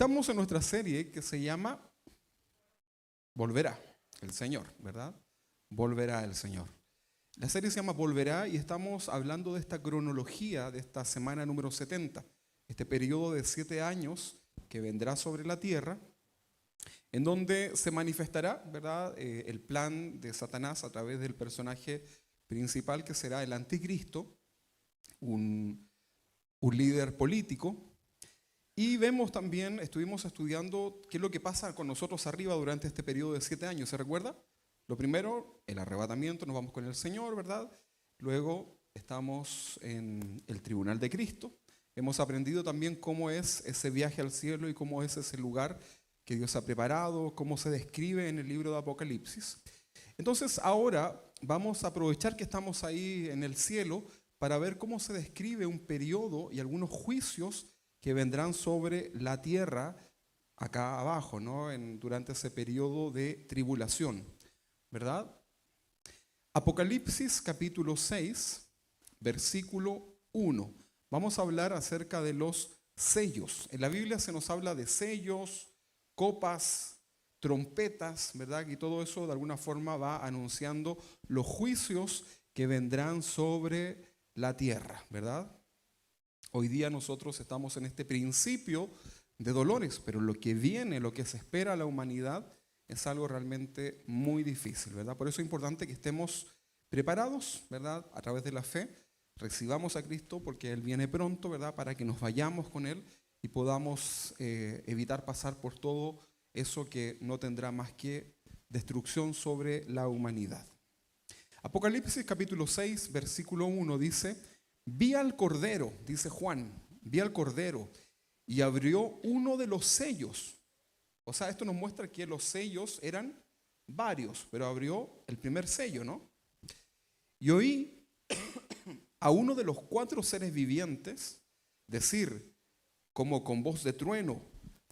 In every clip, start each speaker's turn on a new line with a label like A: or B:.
A: Estamos en nuestra serie que se llama Volverá el Señor, ¿verdad? Volverá el Señor. La serie se llama Volverá y estamos hablando de esta cronología de esta semana número 70, este periodo de 7 años que vendrá sobre la tierra, en donde se manifestará, ¿verdad?, el plan de Satanás a través del personaje principal que será el anticristo, un líder político. Y vemos también, estuvimos estudiando qué es lo que pasa con nosotros arriba durante este periodo de 7 años. ¿Se recuerda? Lo primero, el arrebatamiento, nos vamos con el Señor, ¿verdad? Luego estamos en el tribunal de Cristo. Hemos aprendido también cómo es ese viaje al cielo y cómo es ese lugar que Dios ha preparado, cómo se describe en el libro de Apocalipsis. Entonces ahora vamos a aprovechar que estamos ahí en el cielo para ver cómo se describe un periodo y algunos juicios que vendrán sobre la tierra acá abajo, ¿no? Durante ese periodo de tribulación, ¿verdad? Apocalipsis capítulo 6, versículo 1. Vamos a hablar acerca de los sellos. En la Biblia se nos habla de sellos, copas, trompetas, ¿verdad? Y todo eso de alguna forma va anunciando los juicios que vendrán sobre la tierra, ¿verdad? Hoy día nosotros estamos en este principio de dolores, pero lo que viene, lo que se espera a la humanidad es algo realmente muy difícil, ¿verdad? Por eso es importante que estemos preparados, ¿verdad? A través de la fe, recibamos a Cristo porque Él viene pronto, ¿verdad? Para que nos vayamos con Él y podamos evitar pasar por todo eso que no tendrá más que destrucción sobre la humanidad. Apocalipsis capítulo 6, versículo 1 dice: vi al Cordero, dice Juan, vi al Cordero y abrió uno de los sellos. O sea, esto nos muestra que los sellos eran varios, pero abrió el primer sello, ¿no? Y oí a uno de los 4 seres vivientes decir, como con voz de trueno: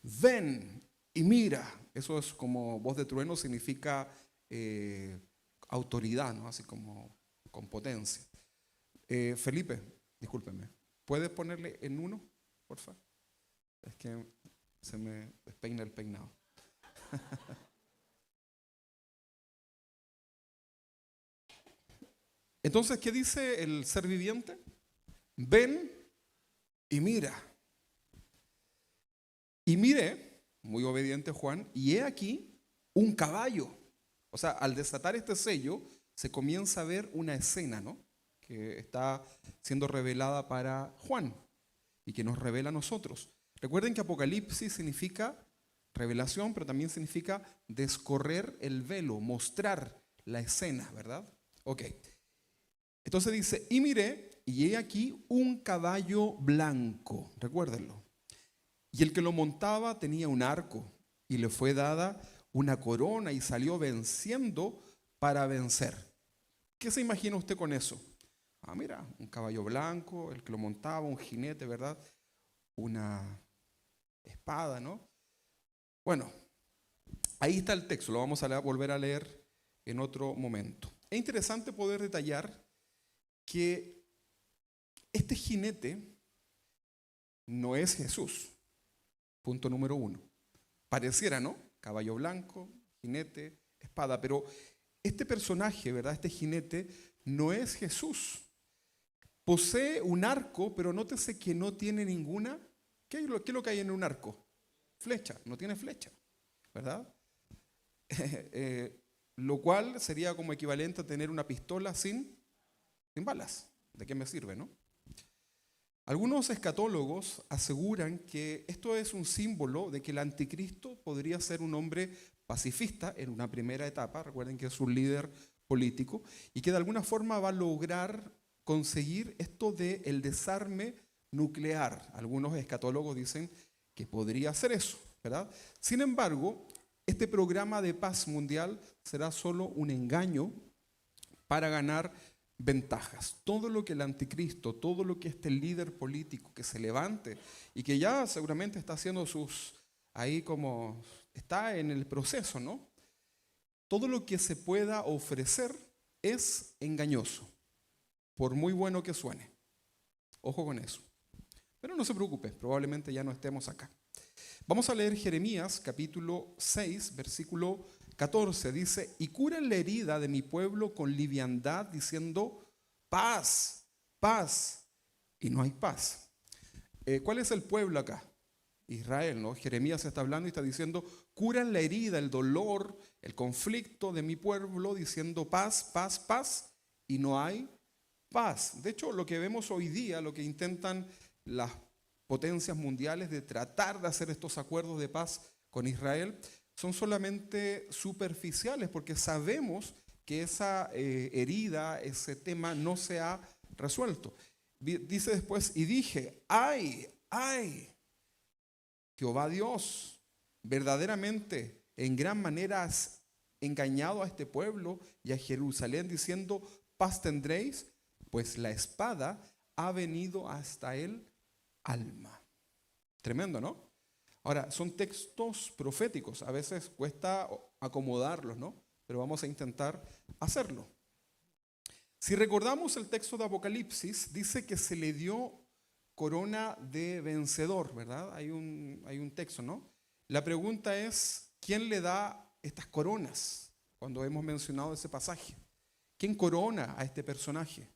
A: ven y mira. Eso es como voz de trueno, significa autoridad, ¿no? Así como con potencia. Felipe, discúlpeme, ¿puedes ponerle en 1, por favor? Es que se me despeina el peinado. Entonces, ¿qué dice el ser viviente? Ven y mira. Y miré, muy obediente Juan, y he aquí un caballo. O sea, al desatar este sello, se comienza a ver una escena, ¿no?, que está siendo revelada para Juan y que nos revela a nosotros. Recuerden que Apocalipsis significa revelación, pero también significa descorrer el velo, mostrar la escena, ¿verdad? Ok. Entonces dice, y miré, y he aquí un caballo blanco, recuérdenlo. Y el que lo montaba tenía un arco, y le fue dada una corona, y salió venciendo para vencer. ¿Qué se imagina usted con eso? Ah, mira, un caballo blanco, el que lo montaba, un jinete, ¿verdad? Una espada, ¿no? Bueno, ahí está el texto, lo vamos a volver a leer en otro momento. Es interesante poder detallar que este jinete no es Jesús, punto número 1. Pareciera, ¿no? Caballo blanco, jinete, espada, pero este personaje, ¿verdad? Este jinete no es Jesús. Posee un arco, pero nótese que no tiene ninguna. ¿Qué es lo que hay en un arco? Flecha, no tiene flecha, ¿verdad? Lo cual sería como equivalente a tener una pistola sin balas. ¿De qué me sirve, no? Algunos escatólogos aseguran que esto es un símbolo de que el anticristo podría ser un hombre pacifista en una primera etapa, recuerden que es un líder político, y que de alguna forma va a lograr conseguir esto del desarme nuclear. Algunos escatólogos dicen que podría ser eso, ¿verdad? Sin embargo, este programa de paz mundial será solo un engaño para ganar ventajas. Todo lo que el anticristo, todo lo que este líder político que se levante y que ya seguramente está haciendo ahí como está en el proceso, ¿no? Todo lo que se pueda ofrecer es engañoso, por muy bueno que suene. Ojo con eso. Pero no se preocupe, probablemente ya no estemos acá. Vamos a leer Jeremías capítulo 6, versículo 14. Dice, y curan la herida de mi pueblo con liviandad, diciendo, paz, paz, y no hay paz. ¿Cuál es el pueblo acá? Israel, ¿no? Jeremías está hablando y está diciendo, curan la herida, el dolor, el conflicto de mi pueblo, diciendo paz, paz, paz, y no hay paz. De hecho, lo que vemos hoy día, lo que intentan las potencias mundiales de tratar de hacer estos acuerdos de paz con Israel, son solamente superficiales, porque sabemos que esa herida, ese tema no se ha resuelto. Dice después, y dije, ay, ay, Jehová Dios, verdaderamente en gran manera has engañado a este pueblo y a Jerusalén, diciendo, paz tendréis, pues la espada ha venido hasta el alma. Tremendo, ¿no? Ahora, son textos proféticos, a veces cuesta acomodarlos, ¿no? Pero vamos a intentar hacerlo. Si recordamos el texto de Apocalipsis, dice que se le dio corona de vencedor, ¿verdad? Hay un texto, ¿no? La pregunta es, ¿quién le da estas coronas? Cuando hemos mencionado ese pasaje. ¿Quién corona a este personaje?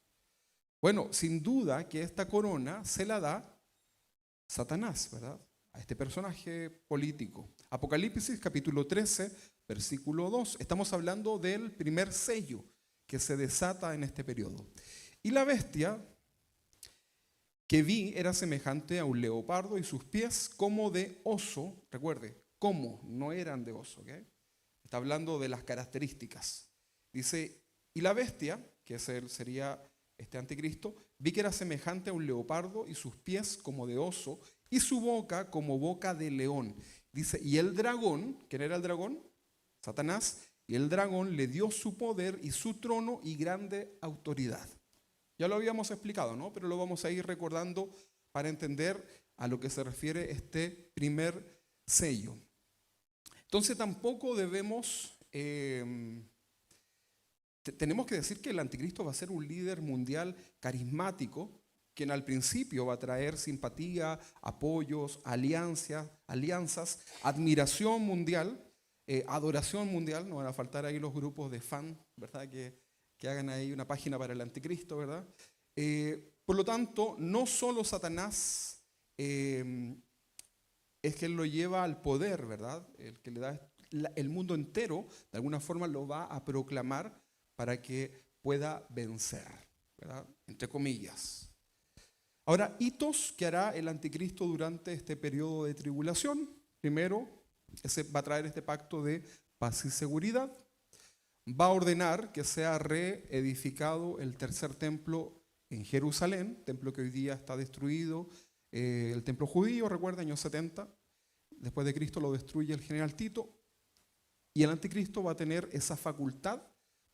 A: Bueno, sin duda que esta corona se la da Satanás, ¿verdad? A este personaje político. Apocalipsis capítulo 13, versículo 2. Estamos hablando del primer sello que se desata en este periodo. Y la bestia que vi era semejante a un leopardo y sus pies como de oso. Recuerde, como, no eran de oso, ¿ok? Está hablando de las características. Dice, y la bestia, que sería este anticristo, vi que era semejante a un leopardo y sus pies como de oso y su boca como boca de león. Dice, y el dragón, ¿quién era el dragón? Satanás. Y el dragón le dio su poder y su trono y grande autoridad. Ya lo habíamos explicado, ¿no? Pero lo vamos a ir recordando para entender a lo que se refiere este primer sello. Entonces tampoco debemos, tenemos que decir que el anticristo va a ser un líder mundial carismático, quien al principio va a traer simpatía, apoyos, alianzas, admiración mundial, adoración mundial. No van a faltar ahí los grupos de fan, ¿verdad? Que hagan ahí una página para el anticristo, ¿verdad? Por lo tanto, no solo Satanás es que él lo lleva al poder, ¿verdad? El que le da el mundo entero, de alguna forma lo va a proclamar para que pueda vencer, ¿verdad? Entre comillas. Ahora, hitos que hará el anticristo durante este periodo de tribulación. Primero, va a traer este pacto de paz y seguridad. Va a ordenar que sea reedificado el tercer templo en Jerusalén, templo que hoy día está destruido, el templo judío, recuerda, años 70, después de Cristo lo destruye el general Tito, y el anticristo va a tener esa facultad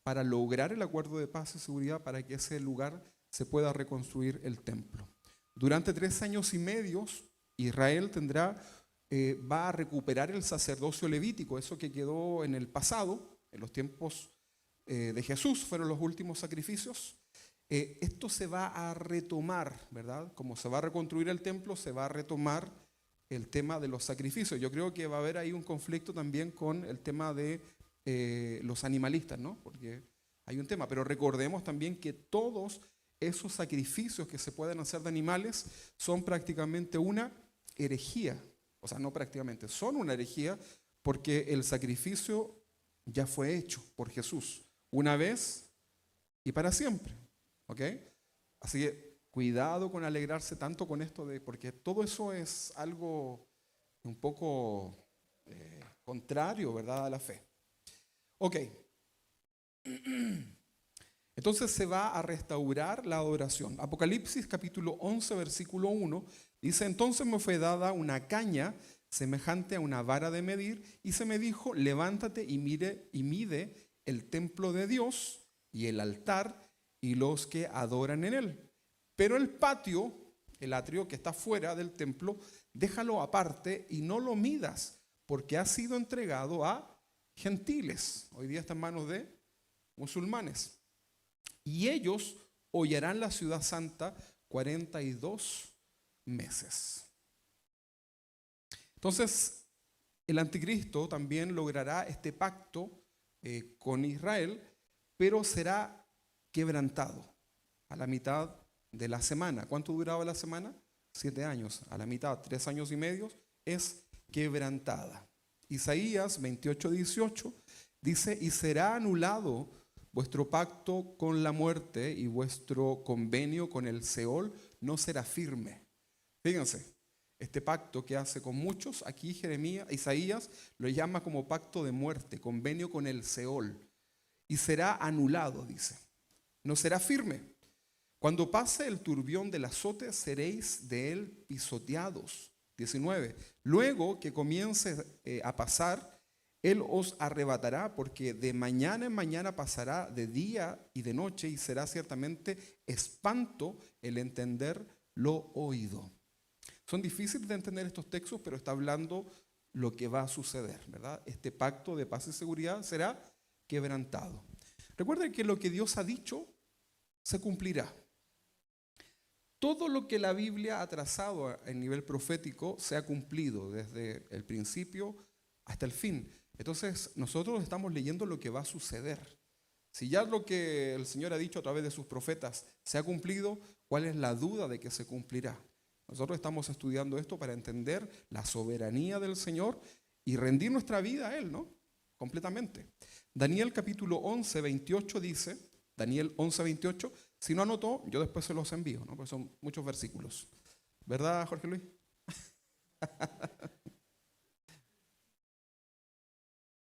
A: para lograr el acuerdo de paz y seguridad para que ese lugar se pueda reconstruir el templo. Durante 3 años y medio, Israel va a recuperar el sacerdocio levítico, eso que quedó en el pasado, en los tiempos de Jesús, fueron los últimos sacrificios. Esto se va a retomar, ¿verdad? Como se va a reconstruir el templo, se va a retomar el tema de los sacrificios. Yo creo que va a haber ahí un conflicto también con el tema de los animalistas, ¿no? Porque hay un tema, pero recordemos también que todos esos sacrificios que se pueden hacer de animales son prácticamente una herejía. O sea, no prácticamente, son una herejía porque el sacrificio ya fue hecho por Jesús una vez y para siempre. ¿Ok? Así que cuidado con alegrarse tanto con esto, porque todo eso es algo un poco contrario, ¿verdad?, a la fe. Ok. Entonces se va a restaurar la adoración. Apocalipsis capítulo 11, versículo 1, dice, entonces me fue dada una caña semejante a una vara de medir, y se me dijo, levántate y mide el templo de Dios y el altar y los que adoran en él. Pero el patio, el atrio que está fuera del templo, déjalo aparte y no lo midas, porque ha sido entregado a gentiles. Hoy día está en manos de musulmanes. Y ellos hollarán la ciudad santa 42 meses. Entonces, el anticristo también logrará este pacto con Israel, pero será quebrantado a la mitad de la semana. ¿Cuánto duraba la semana? 7 años. A la mitad, 3 años y medio, es quebrantada. Isaías 28:18 dice: y será anulado vuestro pacto con la muerte y vuestro convenio con el Seol no será firme. Fíjense, este pacto que hace con muchos, aquí Isaías lo llama como pacto de muerte, convenio con el Seol. Y será anulado, dice. No será firme. Cuando pase el turbión del azote, seréis de él pisoteados. 19. Luego que comience a pasar, él os arrebatará, porque de mañana en mañana pasará de día y de noche, y será ciertamente espanto el entender lo oído. Son difíciles de entender estos textos, pero está hablando lo que va a suceder, ¿verdad? Este pacto de paz y seguridad será quebrantado. Recuerden que lo que Dios ha dicho se cumplirá. Todo lo que la Biblia ha trazado a nivel profético se ha cumplido desde el principio hasta el fin. Entonces, nosotros estamos leyendo lo que va a suceder. Si ya lo que el Señor ha dicho a través de sus profetas se ha cumplido, ¿cuál es la duda de que se cumplirá? Nosotros estamos estudiando esto para entender la soberanía del Señor y rendir nuestra vida a Él, ¿no? Completamente. Daniel capítulo 11, 28 dice, Daniel 11, 28, si no anotó, yo después se los envío, ¿no? Porque son muchos versículos. ¿Verdad, Jorge Luis?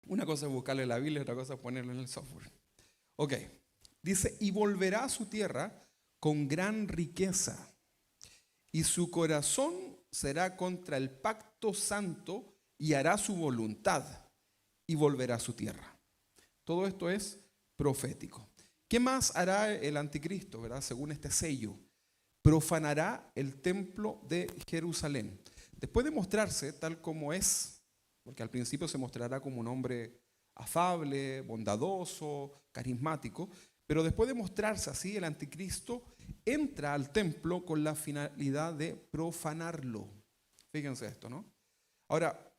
A: Una cosa es buscarle la Biblia, otra cosa es ponerlo en el software. Ok, dice, y volverá a su tierra con gran riqueza, y su corazón será contra el pacto santo, y hará su voluntad, y volverá a su tierra. Todo esto es profético. ¿Qué más hará el anticristo, verdad? Según este sello, profanará el templo de Jerusalén. Después de mostrarse tal como es, porque al principio se mostrará como un hombre afable, bondadoso, carismático, pero después de mostrarse así, el anticristo entra al templo con la finalidad de profanarlo. Fíjense esto, ¿no? Ahora,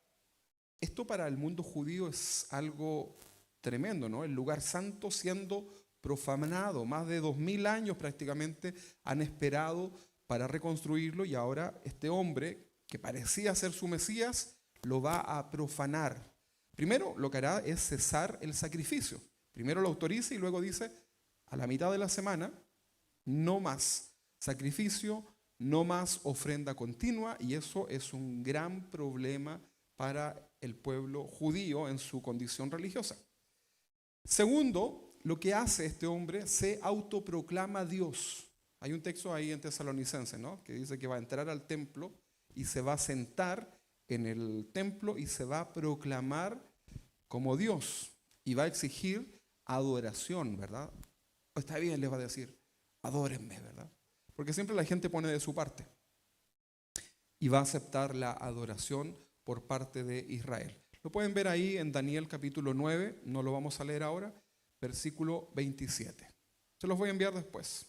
A: esto para el mundo judío es algo tremendo, ¿no? El lugar santo siendo profanado. Más de 2000 años prácticamente han esperado para reconstruirlo, y ahora este hombre que parecía ser su Mesías lo va a profanar. Primero lo que hará es cesar el sacrificio. Primero lo autoriza y luego dice, a la mitad de la semana, no más sacrificio, no más ofrenda continua, y eso es un gran problema para el pueblo judío en su condición religiosa. Segundo, lo que hace este hombre, se autoproclama Dios. Hay un texto ahí en Tesalonicenses, ¿no? Que dice que va a entrar al templo y se va a sentar en el templo y se va a proclamar como Dios y va a exigir adoración, ¿verdad? Está bien, les va a decir, adórenme, ¿verdad? Porque siempre la gente pone de su parte y va a aceptar la adoración por parte de Israel. Lo pueden ver ahí en Daniel capítulo 9, no lo vamos a leer ahora, versículo 27. Se los voy a enviar después.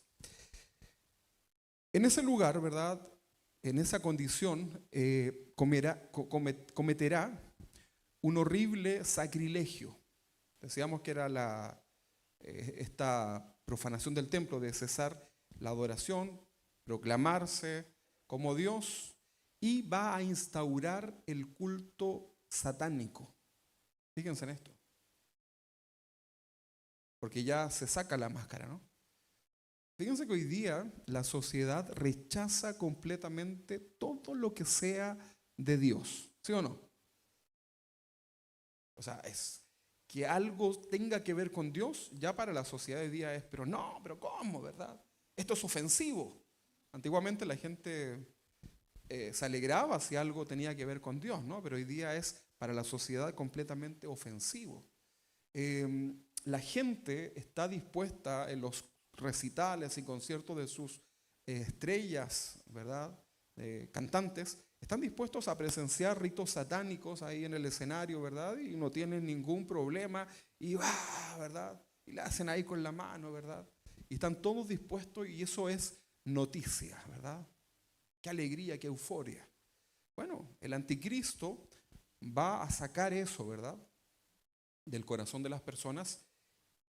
A: En ese lugar, ¿verdad? En esa condición, cometerá un horrible sacrilegio. Decíamos que era esta profanación del templo de cesar la adoración, proclamarse como Dios, y va a instaurar el culto satánico. Fíjense en esto. Porque ya se saca la máscara, ¿no? Fíjense que hoy día la sociedad rechaza completamente todo lo que sea de Dios, ¿sí o no? O sea, es que algo tenga que ver con Dios, ya para la sociedad de hoy día es, pero no, pero ¿cómo, verdad? Esto es ofensivo. Antiguamente la gente se alegraba si algo tenía que ver con Dios, ¿no? Pero hoy día es para la sociedad completamente ofensivo. La gente está dispuesta en los recitales y conciertos de sus estrellas, ¿verdad? Cantantes, están dispuestos a presenciar ritos satánicos ahí en el escenario, ¿verdad? Y no tienen ningún problema y va, ¿verdad? Y le hacen ahí con la mano, ¿verdad? Y están todos dispuestos y eso es noticia, ¿verdad? Qué alegría, qué euforia. Bueno, el anticristo va a sacar eso, ¿verdad?, del corazón de las personas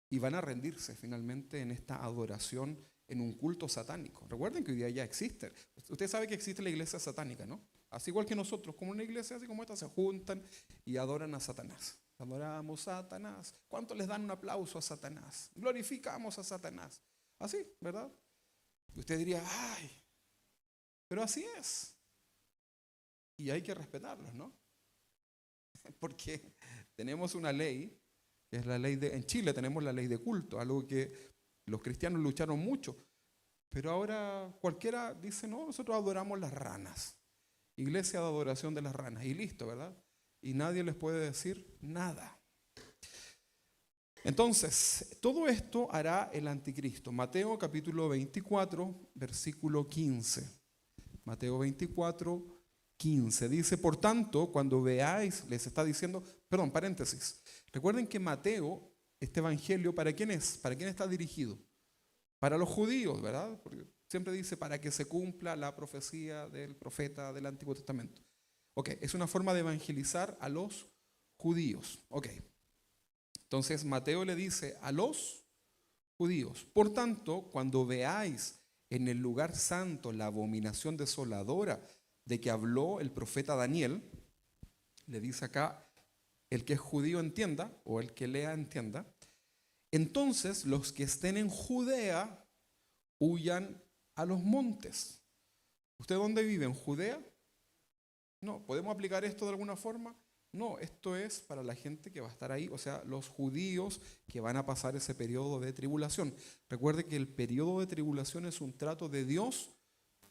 A: y van a rendirse finalmente en esta adoración, en un culto satánico. Recuerden que hoy día ya existe. Usted sabe que existe la iglesia satánica, ¿no? Así igual que nosotros, como una iglesia así como esta, se juntan y adoran a Satanás. Adoramos a Satanás. ¿Cuánto les dan un aplauso a Satanás? Glorificamos a Satanás. Así, ¿verdad? Y usted diría, ay, pero así es. Y hay que respetarlos, ¿no? Porque tenemos una ley, que es la ley en Chile tenemos la ley de culto, algo que los cristianos lucharon mucho. Pero ahora cualquiera dice, no, nosotros adoramos las ranas. Iglesia de adoración de las ranas. Y listo, ¿verdad? Y nadie les puede decir nada. Entonces, todo esto hará el anticristo. Mateo capítulo 24, versículo 15. Mateo 24, 15. Dice, por tanto, cuando veáis, les está diciendo, perdón, paréntesis. Recuerden que Mateo, este evangelio, ¿para quién es? ¿Para quién está dirigido? Para los judíos, ¿verdad? Porque siempre dice para que se cumpla la profecía del profeta del Antiguo Testamento. Ok, es una forma de evangelizar a los judíos. Ok, entonces Mateo le dice a los judíos, por tanto, cuando veáis en el lugar santo la abominación desoladora de que habló el profeta Daniel, le dice acá, el que es judío entienda, o el que lea entienda, entonces los que estén en Judea huyan a los montes. ¿Usted dónde vive? ¿En Judea? No, ¿podemos aplicar esto de alguna forma? No, esto es para la gente que va a estar ahí, o sea, los judíos que van a pasar ese periodo de tribulación. Recuerde que el periodo de tribulación es un trato de Dios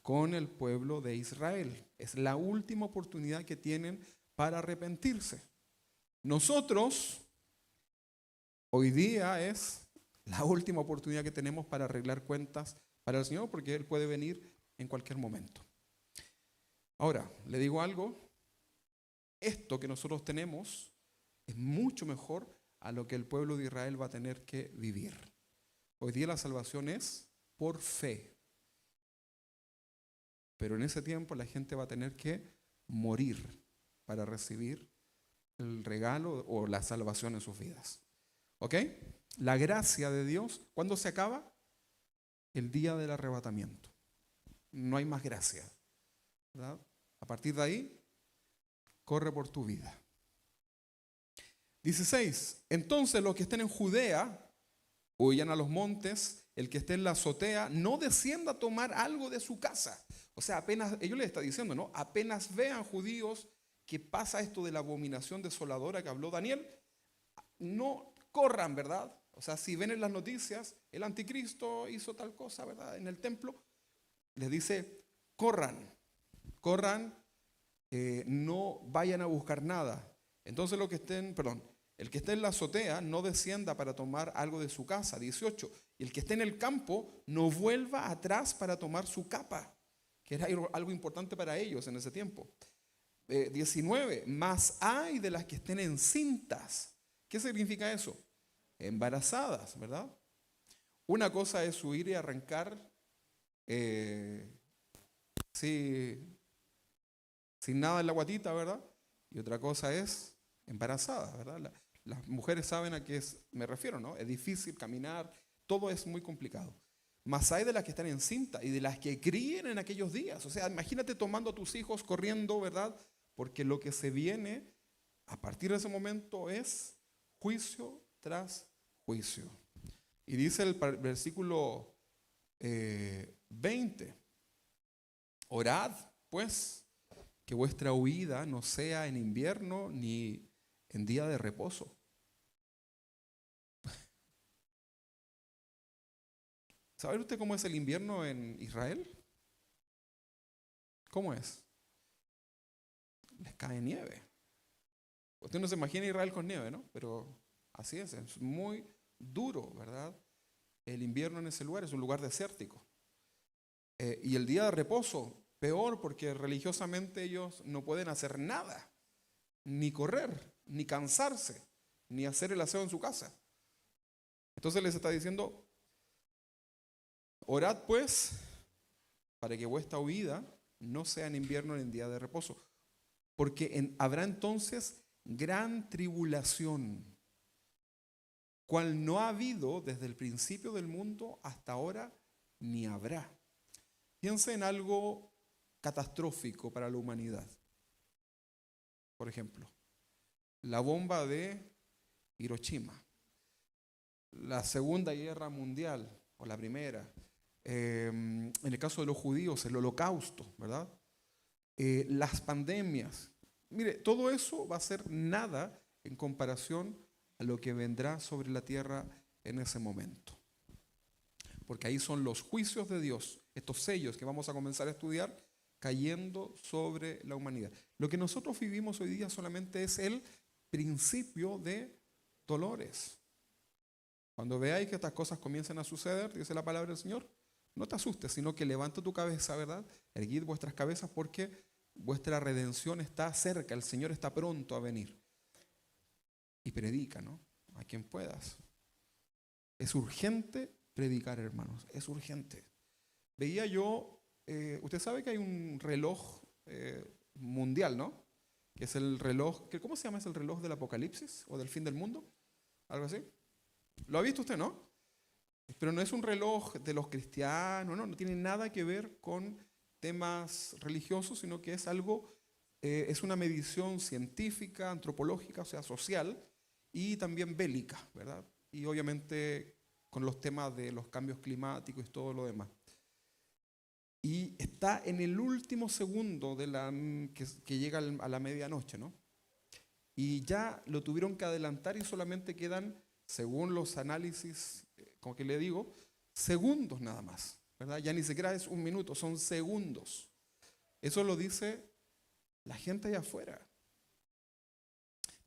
A: con el pueblo de Israel. Es la última oportunidad que tienen para arrepentirse. Nosotros, hoy día es la última oportunidad que tenemos para arreglar cuentas para el Señor, porque Él puede venir en cualquier momento. Ahora, le digo algo, esto que nosotros tenemos es mucho mejor a lo que el pueblo de Israel va a tener que vivir. Hoy día la salvación es por fe, pero en ese tiempo la gente va a tener que morir para recibir el regalo o la salvación en sus vidas. ¿Ok? La gracia de Dios, ¿cuándo se acaba? El día del arrebatamiento. No hay más gracia, ¿verdad? A partir de ahí, corre por tu vida. 16. Entonces los que estén en Judea, huyan a los montes, el que esté en la azotea, no descienda a tomar algo de su casa. O sea, apenas, ellos les está diciendo, ¿no? Apenas vean judíos que pasa esto de la abominación desoladora que habló Daniel, no corran, ¿verdad? O sea, si ven en las noticias, el anticristo hizo tal cosa, ¿verdad? En el templo, les dice, corran, no vayan a buscar nada. Entonces el que esté en la azotea no descienda para tomar algo de su casa. 18. Y el que esté en el campo no vuelva atrás para tomar su capa, que era algo importante para ellos en ese tiempo. 19. Mas hay de las que estén encintas. ¿Qué significa eso? Embarazadas, ¿verdad? Una cosa es huir y arrancar sin nada en la guatita, ¿verdad? Y otra cosa es embarazada, ¿verdad? Las mujeres saben a qué me refiero, ¿no? Es difícil caminar, todo es muy complicado. Mas hay de las que están encintas y de las que críen en aquellos días. O sea, imagínate tomando a tus hijos corriendo, ¿verdad? Porque lo que se viene a partir de ese momento es juicio tras juicio. Y dice el versículo 20, orad pues que vuestra huida no sea en invierno ni en día de reposo. ¿Sabe usted cómo es el invierno en Israel? ¿Cómo es? Les cae nieve. Usted no se imagina Israel con nieve, ¿no? Pero así es muy duro, ¿verdad? El invierno en ese lugar es un lugar desértico. Y el día de reposo, peor, porque religiosamente ellos no pueden hacer nada, ni correr, ni cansarse, ni hacer el aseo en su casa. Entonces les está diciendo, orad pues para que vuestra huida no sea en invierno ni en día de reposo. porque habrá entonces gran tribulación, cual no ha habido desde el principio del mundo hasta ahora, ni habrá. Piensa en algo catastrófico para la humanidad. Por ejemplo, la bomba de Hiroshima, la Segunda Guerra Mundial, o la Primera, en el caso de los judíos, el Holocausto, ¿verdad? Las pandemias. Mire, todo eso va a ser nada en comparación a lo que vendrá sobre la tierra en ese momento. Porque ahí son los juicios de Dios, estos sellos que vamos a comenzar a estudiar, cayendo sobre la humanidad. Lo que nosotros vivimos hoy día solamente es el principio de dolores. Cuando veáis que estas cosas comienzan a suceder, dice la palabra del Señor, no te asustes, sino que levanta tu cabeza, ¿verdad? Erguid vuestras cabezas porque vuestra redención está cerca, el Señor está pronto a venir. Y predica, ¿no? A quien puedas. Es urgente predicar, hermanos, es urgente. Veía yo, usted sabe que hay un reloj mundial, ¿no? Que es el reloj, ¿cómo se llama? ¿Es el reloj del Apocalipsis o del fin del mundo? ¿Algo así? ¿Lo ha visto usted, no? Pero no es un reloj de los cristianos, no tiene nada que ver con temas religiosos, sino que es algo, es una medición científica, antropológica, o sea, social, y también bélica, ¿verdad? Y obviamente con los temas de los cambios climáticos y todo lo demás. Y está en el último segundo de que llega a la medianoche, ¿no? Y ya lo tuvieron que adelantar y solamente quedan, según los análisis, como que le digo, segundos nada más, ¿verdad? Ya ni siquiera es un minuto, son segundos. Eso lo dice la gente allá afuera.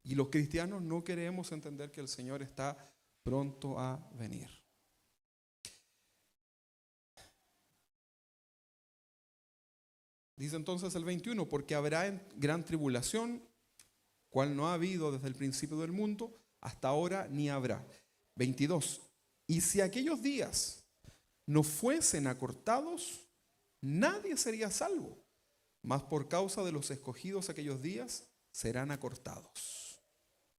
A: Y los cristianos no queremos entender que el Señor está pronto a venir. Dice entonces el 21, porque habrá gran tribulación, cual no ha habido desde el principio del mundo, hasta ahora ni habrá. 22. Y si aquellos días no fuesen acortados, nadie sería salvo, mas por causa de los escogidos aquellos días serán acortados.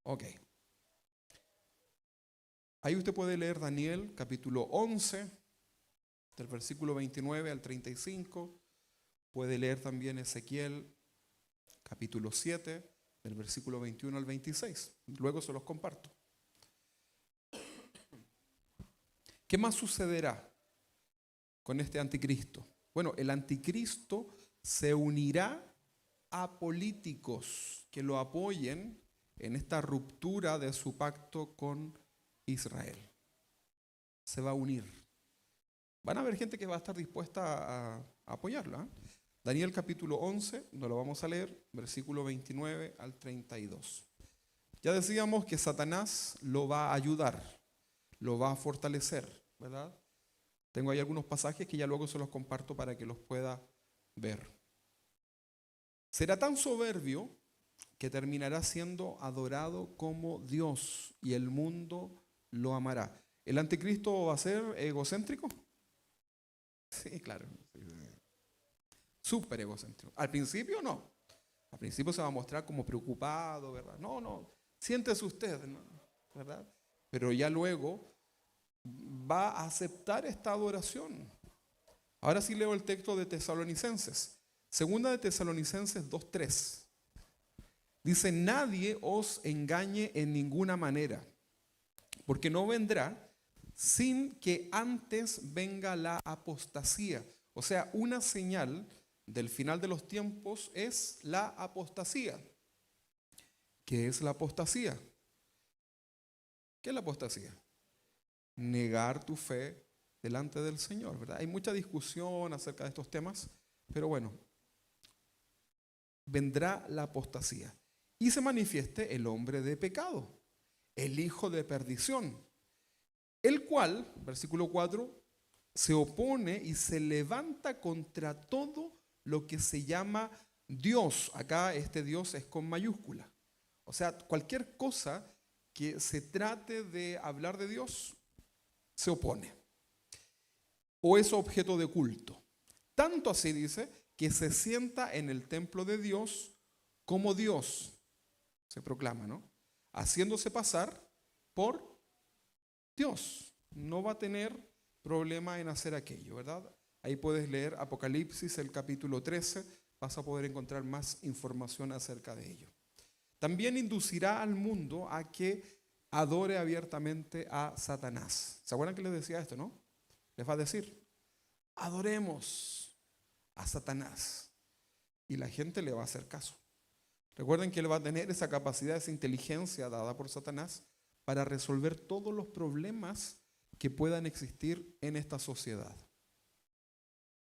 A: Ok. Ahí usted puede leer Daniel capítulo 11, del versículo 29 al 35. Puede leer también Ezequiel capítulo 7, del versículo 21 al 26. Luego se los comparto. ¿Qué más sucederá con este anticristo? Bueno, el anticristo se unirá a políticos que lo apoyen en esta ruptura de su pacto con Israel. Se va a unir. Van a haber gente que va a estar dispuesta a apoyarlo, ¿eh? Daniel capítulo 11, no lo vamos a leer, versículo 29 al 32. Ya decíamos que Satanás lo va a ayudar, lo va a fortalecer, ¿verdad? Tengo ahí algunos pasajes que ya luego se los comparto para que los pueda ver. Será tan soberbio que terminará siendo adorado como Dios y el mundo lo amará. ¿El anticristo va a ser egocéntrico? Sí, claro. Súper egocéntrico. Al principio no. Al principio se va a mostrar como preocupado, ¿verdad? No, siéntese usted, ¿no? ¿Verdad? Pero ya luego va a aceptar esta adoración. Ahora sí leo el texto de Tesalonicenses. Segunda de Tesalonicenses 2:3. Dice, nadie os engañe en ninguna manera, porque no vendrá sin que antes venga la apostasía. O sea, una señal del final de los tiempos es la apostasía. ¿Qué es la apostasía? ¿Qué es la apostasía? Negar tu fe delante del Señor, ¿verdad? Hay mucha discusión acerca de estos temas, pero bueno, vendrá la apostasía y se manifieste el hombre de pecado, el hijo de perdición, el cual, versículo 4, se opone y se levanta contra todo lo que se llama Dios. Acá este Dios es con mayúscula. O sea, cualquier cosa que se trate de hablar de Dios, se opone. O es objeto de culto. Tanto así dice que se sienta en el templo de Dios como Dios, se proclama, ¿no? Haciéndose pasar por Dios. No va a tener problema en hacer aquello, ¿verdad? Ahí puedes leer Apocalipsis, el capítulo 13, vas a poder encontrar más información acerca de ello. También inducirá al mundo a que adore abiertamente a Satanás. ¿Se acuerdan que les decía esto, no? Les va a decir, adoremos a Satanás. Y la gente le va a hacer caso. Recuerden que él va a tener esa capacidad, esa inteligencia dada por Satanás para resolver todos los problemas que puedan existir en esta sociedad.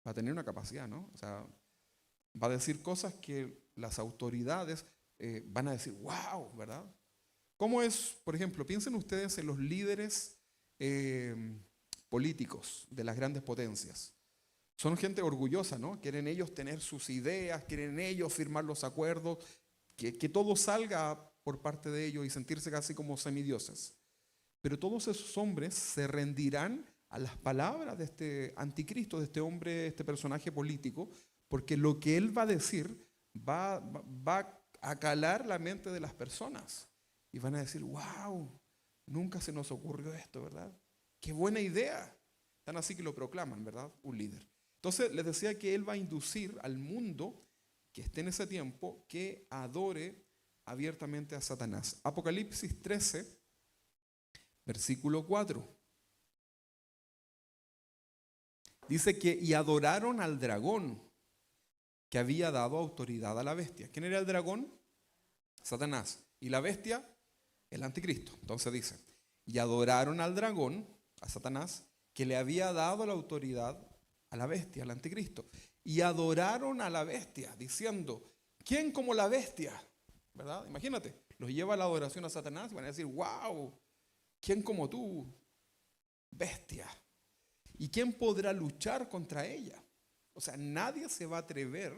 A: Va a tener una capacidad, ¿no? O sea, va a decir cosas que las autoridades van a decir, wow, ¿verdad? ¿Cómo es, por ejemplo, piensen ustedes en los líderes políticos de las grandes potencias? Son gente orgullosa, ¿no? Quieren ellos tener sus ideas, quieren ellos firmar los acuerdos, que todo salga por parte de ellos y sentirse casi como semidioses. Pero todos esos hombres se rendirán a las palabras de este anticristo, de este hombre, este personaje político, porque lo que él va a decir va a calar la mente de las personas. Y van a decir, wow, nunca se nos ocurrió esto, ¿verdad? Qué buena idea. Tan así que lo proclaman, ¿verdad? Un líder. Entonces les decía que él va a inducir al mundo que esté en ese tiempo que adore abiertamente a Satanás. Apocalipsis 13, versículo 4. Dice que y adoraron al dragón que había dado autoridad a la bestia. ¿Quién era el dragón? Satanás. ¿Y la bestia? El anticristo. Entonces dice, y adoraron al dragón, a Satanás, que le había dado la autoridad a la bestia, al anticristo. Y adoraron a la bestia, diciendo, ¿quién como la bestia? ¿Verdad? Imagínate, los lleva a la adoración a Satanás y van a decir, wow, ¿quién como tú? Bestia. ¿Y quién podrá luchar contra ella? O sea, nadie se va a atrever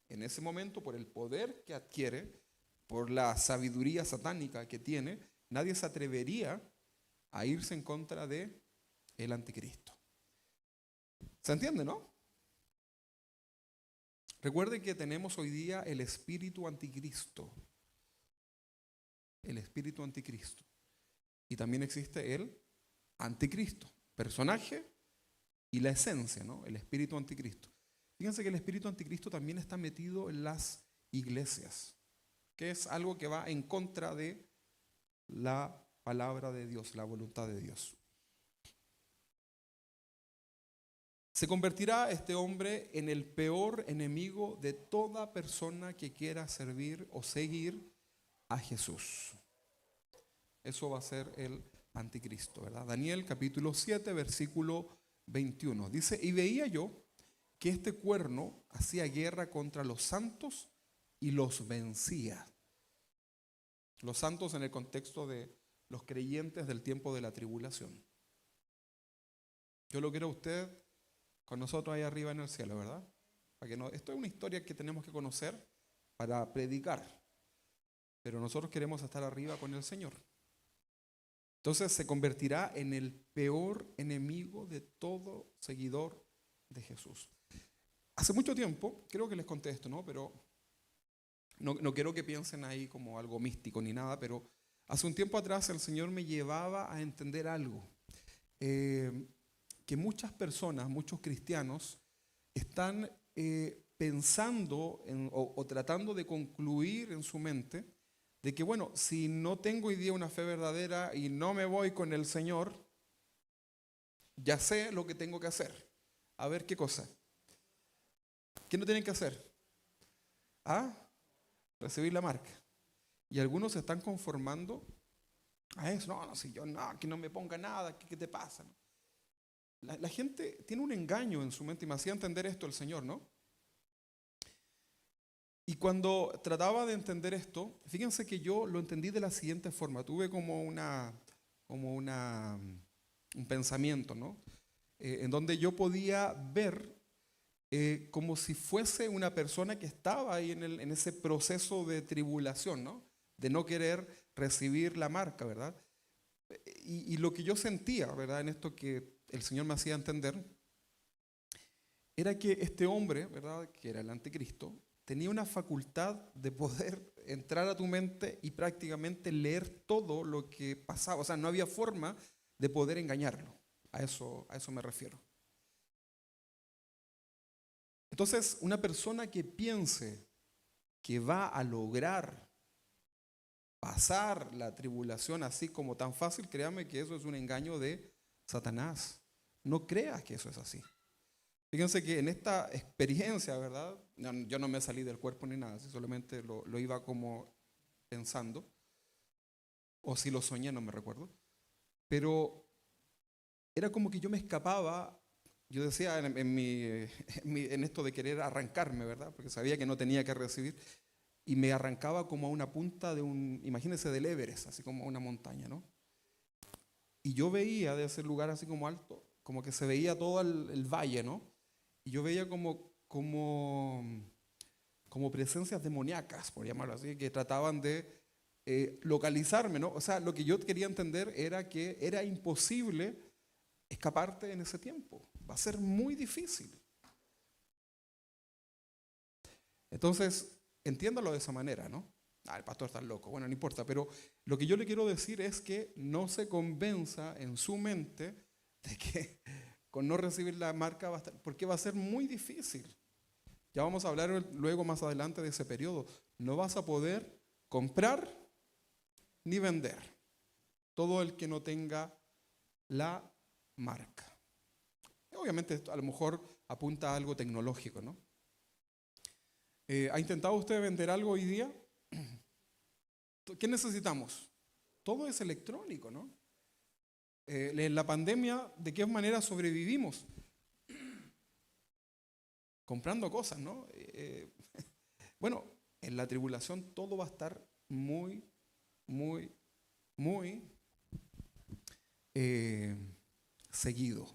A: en ese momento por el poder que adquiere, por la sabiduría satánica que tiene, nadie se atrevería a irse en contra de el anticristo. ¿Se entiende, no? Recuerde que tenemos hoy día el espíritu anticristo. El espíritu anticristo. Y también existe el anticristo, personaje y la esencia, ¿no? El espíritu anticristo. Fíjense que el espíritu anticristo también está metido en las iglesias, que es algo que va en contra de la palabra de Dios, la voluntad de Dios. Se convertirá este hombre en el peor enemigo de toda persona que quiera servir o seguir a Jesús. Eso va a ser el anticristo, ¿verdad? Daniel capítulo 7, versículo 21. Dice, y veía yo que este cuerno hacía guerra contra los santos y los vencía. Los santos en el contexto de los creyentes del tiempo de la tribulación. Yo lo quiero a usted con nosotros ahí arriba en el cielo, ¿verdad? Para que no, esto es una historia que tenemos que conocer para predicar, pero nosotros queremos estar arriba con el Señor. Entonces se convertirá en el peor enemigo de todo seguidor de Jesús. Hace mucho tiempo, creo que les conté esto, ¿no? Pero no quiero que piensen ahí como algo místico ni nada, pero hace un tiempo atrás el Señor me llevaba a entender algo. Que muchas personas, muchos cristianos, están pensando o tratando de concluir en su mente de que, bueno, si no tengo hoy día una fe verdadera y no me voy con el Señor, ya sé lo que tengo que hacer. A ver qué cosa. ¿Qué no tienen que hacer? Recibir la marca. Y algunos se están conformando a eso. No, si yo no, que no me ponga nada, ¿qué te pasa? La gente tiene un engaño en su mente y me hacía entender esto el Señor, ¿no? Y cuando trataba de entender esto, fíjense que yo lo entendí de la siguiente forma. Tuve como un pensamiento, ¿no? En donde yo podía ver como si fuese una persona que estaba ahí en ese proceso de tribulación, ¿no? De no querer recibir la marca, ¿verdad? Y lo que yo sentía, ¿verdad? En esto que el Señor me hacía entender, era que este hombre, ¿verdad? Que era el anticristo, tenía una facultad de poder entrar a tu mente y prácticamente leer todo lo que pasaba. O sea, no había forma de poder engañarlo. A eso me refiero. Entonces, una persona que piense que va a lograr pasar la tribulación así como tan fácil, créame que eso es un engaño de Satanás. No creas que eso es así. Fíjense que en esta experiencia, ¿verdad? Yo no me salí del cuerpo ni nada, solamente lo iba como pensando, o si lo soñé, no me recuerdo, pero era como que yo me escapaba, yo decía en esto de querer arrancarme, ¿verdad? Porque sabía que no tenía que recibir, y me arrancaba como a una punta imagínense, del Everest, así como a una montaña, ¿no? Y yo veía de ese lugar así como alto, como que se veía todo el valle, ¿no? Y yo veía como presencias demoníacas, por llamarlo así, que trataban de localizarme, ¿no? O sea, lo que yo quería entender era que era imposible escaparte en ese tiempo. Va a ser muy difícil. Entonces, entiéndalo de esa manera, ¿no? El pastor está loco. Bueno, no importa, pero lo que yo le quiero decir es que no se convenza en su mente de que con no recibir la marca va a estar, porque va a ser muy difícil. Ya vamos a hablar luego más adelante de ese periodo. No vas a poder comprar ni vender todo el que no tenga la marca. Obviamente esto a lo mejor apunta a algo tecnológico, ¿no? ¿Ha intentado usted vender algo hoy día? ¿Qué necesitamos? Todo es electrónico, ¿no? En la pandemia, ¿de qué manera sobrevivimos? Comprando cosas, ¿no? Bueno, en la tribulación todo va a estar muy, muy, muy seguido.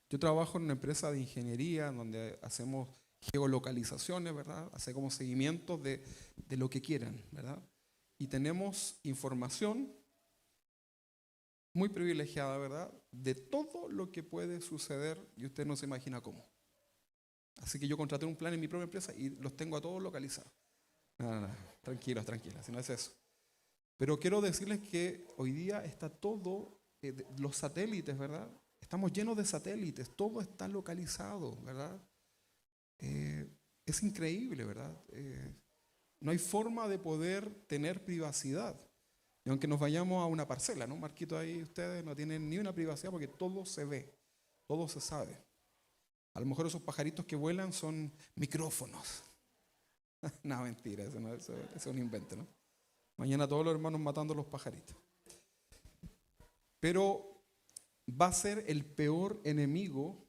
A: Yo trabajo en una empresa de ingeniería donde hacemos geolocalizaciones, ¿verdad? Hacemos seguimientos de lo que quieran, ¿verdad? Y tenemos información muy privilegiada, ¿verdad? De todo lo que puede suceder y usted no se imagina cómo. Así que yo contraté un plan en mi propia empresa y los tengo a todos localizados. No, tranquilos, si no es eso. Pero quiero decirles que hoy día está todo, los satélites, ¿verdad? Estamos llenos de satélites, todo está localizado, ¿verdad? Es increíble, ¿verdad? No hay forma de poder tener privacidad. Y aunque nos vayamos a una parcela, ¿no? Marquito, ahí ustedes no tienen ni una privacidad porque todo se ve, todo se sabe. A lo mejor esos pajaritos que vuelan son micrófonos. No, mentira, eso es un invento, ¿no? Mañana todos los hermanos matando a los pajaritos. Pero va a ser el peor enemigo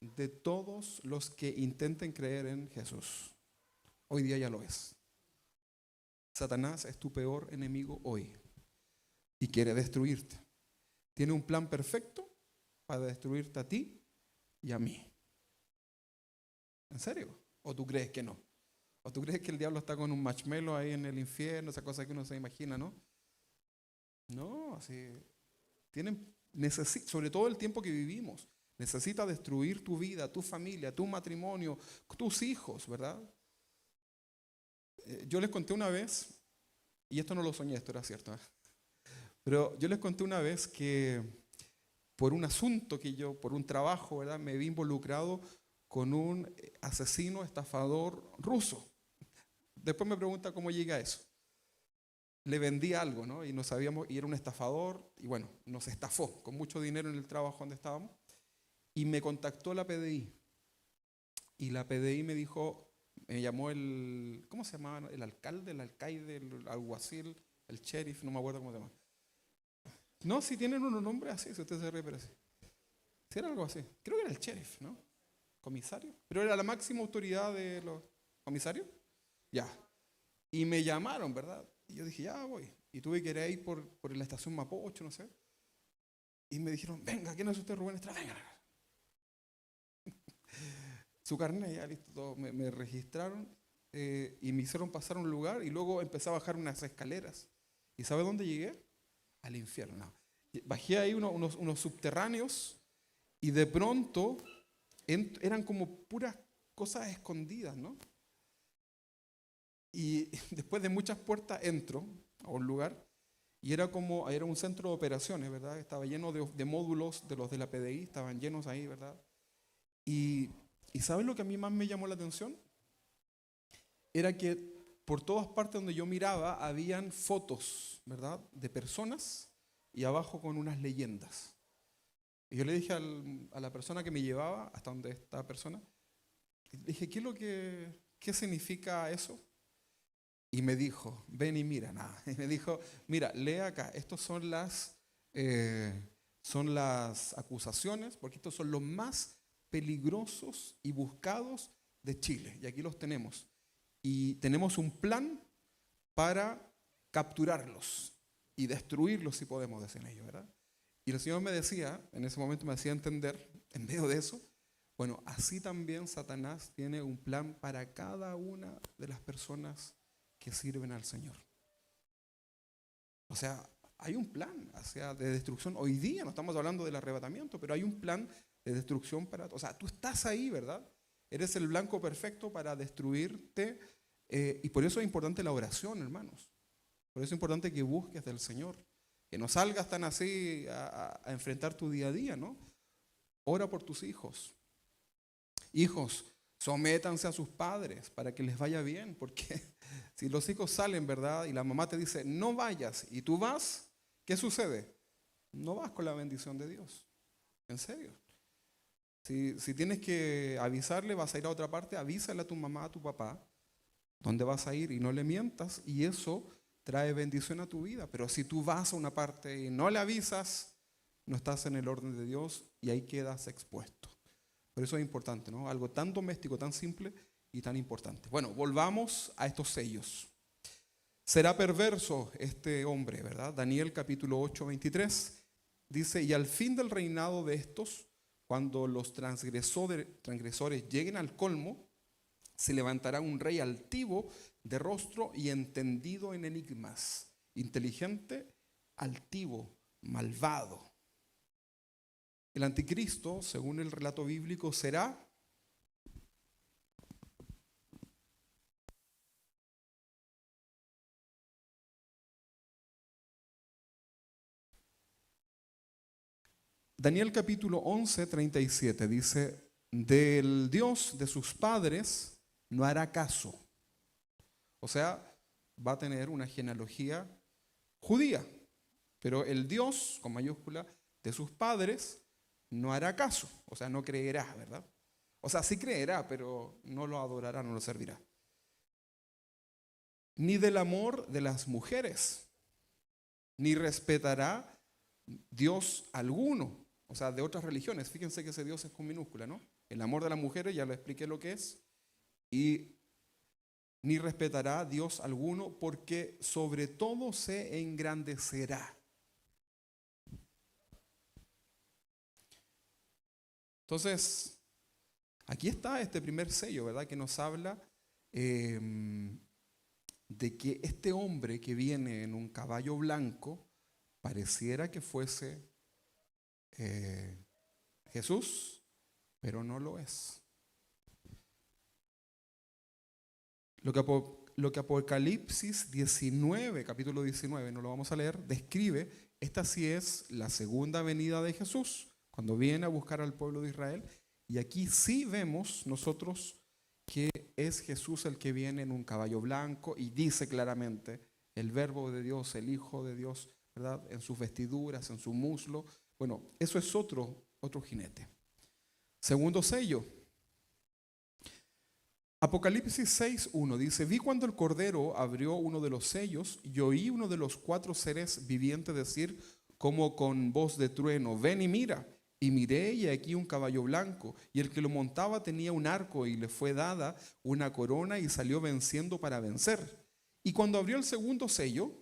A: de todos los que intenten creer en Jesús. Hoy día ya lo es. Satanás es tu peor enemigo hoy y quiere destruirte. Tiene un plan perfecto para destruirte a ti y a mí. ¿En serio? ¿O tú crees que no? ¿O tú crees que el diablo está con un marshmallow ahí en el infierno, esa cosa que uno se imagina, no? No, así. Sobre todo el tiempo que vivimos, necesita destruir tu vida, tu familia, tu matrimonio, tus hijos, ¿verdad? Yo les conté una vez, y esto no lo soñé, esto era cierto, ¿eh? Pero yo les conté una vez que por un asunto por un trabajo, ¿verdad? Me vi involucrado con un asesino, estafador ruso. Después me pregunta cómo llegué a eso. Le vendí algo, ¿no? Y no sabíamos, y era un estafador, y bueno, nos estafó con mucho dinero en el trabajo donde estábamos. Y me contactó la PDI. Y la PDI me dijo, me llamó ¿cómo se llamaba? El alcalde, el alcaide, el alguacil, el sheriff, no me acuerdo cómo se llama. No, si tienen unos nombres así, si usted se ríe, pero sí. Si era algo así. Creo que era el sheriff, ¿no? Comisario. Pero era la máxima autoridad de los comisarios. Ya. Y me llamaron, ¿verdad? Y yo dije, ya voy. Y tuve que ir ahí por la estación Mapocho, no sé. Y me dijeron, venga, ¿quién es usted, Rubén Estrada? Venga. Su carnet, ya listo, todo. Me registraron y me hicieron pasar a un lugar y luego empecé a bajar unas escaleras. ¿Y sabe dónde llegué? Al infierno. Bajé ahí unos subterráneos y de pronto eran como puras cosas escondidas, ¿no? Y después de muchas puertas entro a un lugar y era un centro de operaciones, ¿verdad? Estaba lleno de módulos de los de la PDI, estaban llenos ahí, ¿verdad? Y, y ¿sabes lo que a mí más me llamó la atención? Era que por todas partes donde yo miraba habían fotos, ¿verdad? De personas y abajo con unas leyendas. Y yo le dije a la persona que me llevaba, hasta donde esta persona, le dije, ¿qué significa eso? Y me dijo, ven y mira, nada. Y me dijo, mira, lee acá, estos son las acusaciones, porque estos son los más peligrosos y buscados de Chile. Y aquí los tenemos. Y tenemos un plan para capturarlos y destruirlos si podemos, decir ellos, ¿verdad? Y el Señor me decía, en ese momento me hacía entender, en medio de eso, bueno, así también Satanás tiene un plan para cada una de las personas que sirven al Señor. O sea, hay un plan de destrucción. Hoy día no estamos hablando del arrebatamiento, pero hay un plan de destrucción o sea, tú estás ahí, ¿verdad? Eres el blanco perfecto para destruirte. Y por eso es importante la oración, hermanos. Por eso es importante que busques del Señor. Que no salgas tan así a enfrentar tu día a día, ¿no? Ora por tus hijos. Hijos, sométanse a sus padres para que les vaya bien, porque si los hijos salen, ¿verdad? Y la mamá te dice, no vayas, y tú vas, ¿qué sucede? No vas con la bendición de Dios. En serio. Si tienes que avisarle, vas a ir a otra parte, avísale a tu mamá, a tu papá, dónde vas a ir y no le mientas, y eso trae bendición a tu vida. Pero si tú vas a una parte y no le avisas, no estás en el orden de Dios y ahí quedas expuesto. Por eso es importante, ¿no? Algo tan doméstico, tan simple y tan importante. Bueno, volvamos a estos sellos. Será perverso este hombre, ¿verdad? Daniel capítulo 8, 23 dice, y al fin del reinado de estos, cuando los transgresores lleguen al colmo, se levantará un rey altivo de rostro y entendido en enigmas, inteligente, altivo, malvado. El anticristo, según el relato bíblico, será Daniel capítulo 11, 37 dice, del Dios de sus padres no hará caso. O sea, va a tener una genealogía judía, pero el Dios, con mayúscula, de sus padres no hará caso, o sea, no creerá, ¿verdad? O sea, sí creerá, pero no lo adorará, no lo servirá. Ni del amor de las mujeres, ni respetará Dios alguno, o sea, de otras religiones. Fíjense que ese Dios es con minúscula, ¿no? El amor de las mujeres, ya lo expliqué lo que es, y ni respetará Dios alguno, porque sobre todo se engrandecerá. Entonces, aquí está este primer sello, ¿verdad? Que nos habla de que este hombre que viene en un caballo blanco pareciera que fuese Jesús, pero no lo es. Lo que Apocalipsis 19, capítulo 19, no lo vamos a leer, describe, esta sí es la segunda venida de Jesús, cuando viene a buscar al pueblo de Israel. Y aquí sí vemos nosotros que es Jesús el que viene en un caballo blanco y dice claramente el verbo de Dios, el Hijo de Dios, ¿verdad? En sus vestiduras, en su muslo. Bueno, eso es otro jinete. Segundo sello. Apocalipsis 6:1 dice, vi cuando el Cordero abrió uno de los sellos y oí uno de los 4 seres vivientes decir como con voz de trueno, ven y mira. Y miré y aquí un caballo blanco, y el que lo montaba tenía un arco y le fue dada una corona y salió venciendo para vencer. Y cuando abrió el segundo sello,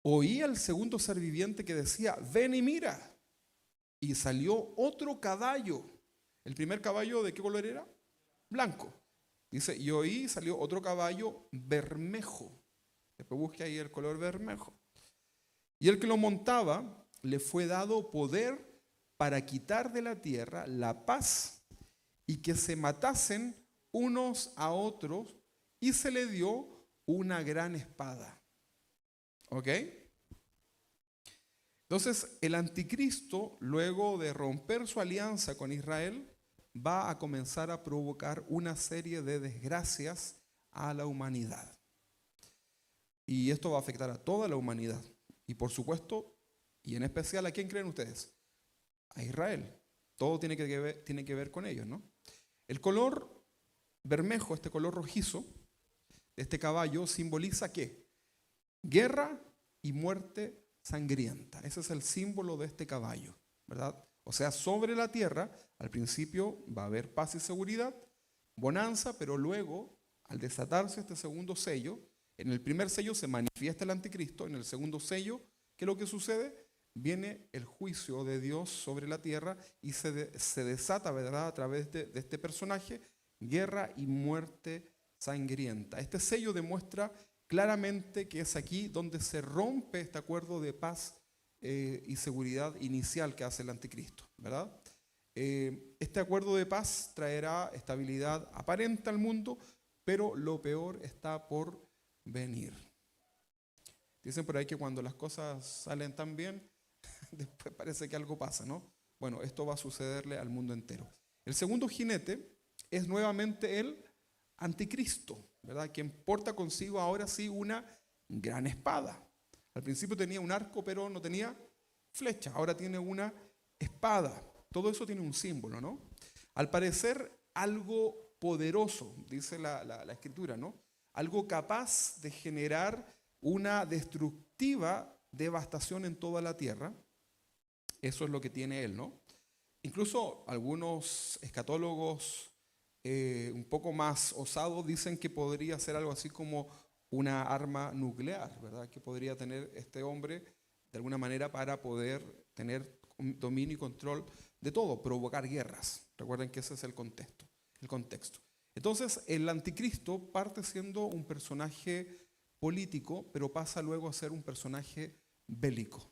A: oí al segundo ser viviente que decía, ven y mira. Y salió otro caballo. ¿El primer caballo de qué color era? Blanco. Dice, y oí salió otro caballo bermejo. Después busque ahí el color bermejo. Y el que lo montaba le fue dado poder para quitar de la tierra la paz y que se matasen unos a otros y se le dio una gran espada. ¿Ok? Entonces, el anticristo, luego de romper su alianza con Israel, va a comenzar a provocar una serie de desgracias a la humanidad. Y esto va a afectar a toda la humanidad. Y por supuesto, y en especial, ¿a quién creen ustedes? A Israel. Todo tiene que ver con ellos, ¿no? El color bermejo, este color rojizo, de este caballo, simboliza ¿qué? Guerra y muerte sangrienta. Ese es el símbolo de este caballo, ¿verdad? O sea, sobre la tierra, al principio va a haber paz y seguridad, bonanza, pero luego, al desatarse este segundo sello, en el primer sello se manifiesta el anticristo, en el segundo sello, ¿qué es lo que sucede? Viene el juicio de Dios sobre la tierra y se desata, ¿verdad?, a través de este personaje, guerra y muerte sangrienta. Este sello demuestra claramente que es aquí donde se rompe este acuerdo de paz y seguridad inicial que hace el anticristo, ¿verdad? Este acuerdo de paz traerá estabilidad aparente al mundo, pero lo peor está por venir. Dicen por ahí que cuando las cosas salen tan bien, después parece que algo pasa, ¿no? Bueno, esto va a sucederle al mundo entero. El segundo jinete es nuevamente el anticristo, ¿verdad? Quien porta consigo ahora sí una gran espada. Al principio tenía un arco, pero no tenía flecha. Ahora tiene una espada. Todo eso tiene un símbolo, ¿no? Al parecer, algo poderoso, dice la escritura, ¿no? Algo capaz de generar una destructiva devastación en toda la tierra. Eso es lo que tiene él, ¿no? Incluso algunos escatólogos un poco más osados dicen que podría ser algo así como una arma nuclear, ¿verdad? Que podría tener este hombre de alguna manera para poder tener dominio y control de todo, provocar guerras. Recuerden que ese es el contexto. Entonces, el anticristo parte siendo un personaje político, pero pasa luego a ser un personaje bélico.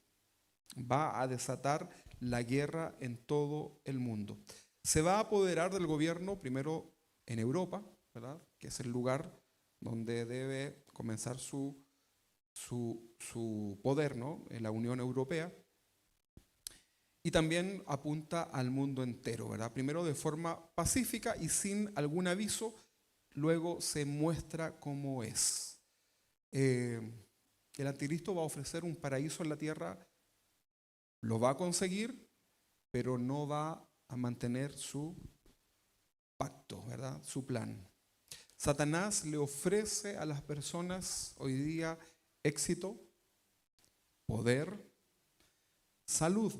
A: Va a desatar la guerra en todo el mundo. Se va a apoderar del gobierno primero en Europa, ¿verdad? Que es el lugar donde debe comenzar su poder, ¿no? En la Unión Europea. Y también apunta al mundo entero, ¿verdad? Primero de forma pacífica y sin algún aviso, luego se muestra cómo es. El anticristo va a ofrecer un paraíso en la tierra, lo va a conseguir, pero no va a mantener su pacto, ¿verdad? Su plan. Satanás le ofrece a las personas hoy día éxito, poder, salud.